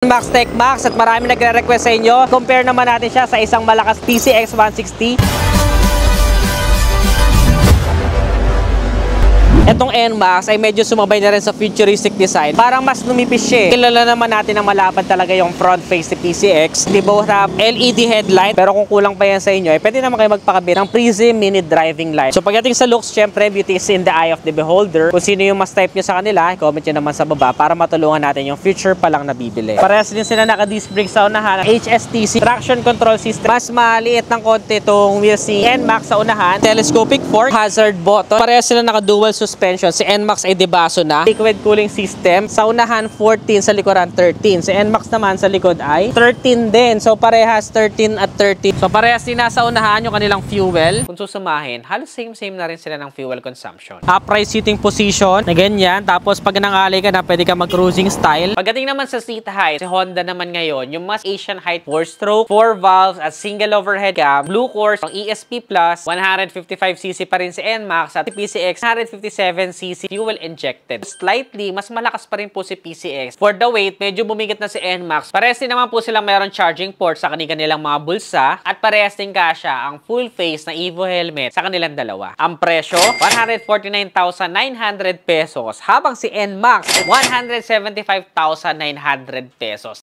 Max Tech Max at marami nagre-request sa inyo. Compare naman natin siya sa isang malakas PCX 160. Etong NMAX ay medyo sumabay na rin sa futuristic design. Parang mas lumipis siya. Kilala naman natin ang malapad talaga yung front face ni PCX. They both have LED headlight. Pero kung kulang pa yan sa inyo, pwede naman kayo magpakabit ng Prism Mini Driving Light. So pagdating sa looks, syempre, beauty is in the eye of the beholder. Kung sino yung mas type nyo sa kanila, comment nyo naman sa baba para matulungan natin yung future pa lang nabibili. Parehas din sila naka-disc brake sa unahan. HSTC traction control system. Mas maliit ng konti itong wheels ni NMAX sa unahan. Telescopic fork, hazard button. Parehas sila naka-dual suspension. Si NMAX ay debaso na. Liquid cooling system. Sa unahan 14, sa likuran 13. Si NMAX naman sa likod ay 13 din. So parehas 13 at 13. So parehas din nasa unahan yung kanilang fuel. Kung susumahin, halos same na rin sila ng fuel consumption. Upright seating position na ganyan. Tapos pag nangali ka na, pwede ka mag-cruising style. Pagdating naman sa seat height, si Honda naman ngayon, yung mas Asian height 4-stroke, 4 valves at single overhead cam. Blue Course, ang ESP Plus, 155cc pa rin si NMAX at PCX 157cc fuel injected. Slightly, mas malakas pa rin po si PCX. For the weight, medyo bumigit na si NMAX. Parehas din naman po silang mayroon charging port sa kanilang mga bulsa at parehas din kasya ang full face na Evo helmet sa kanilang dalawa. Ang presyo, 149,900 pesos habang si NMAX 175,900 pesos.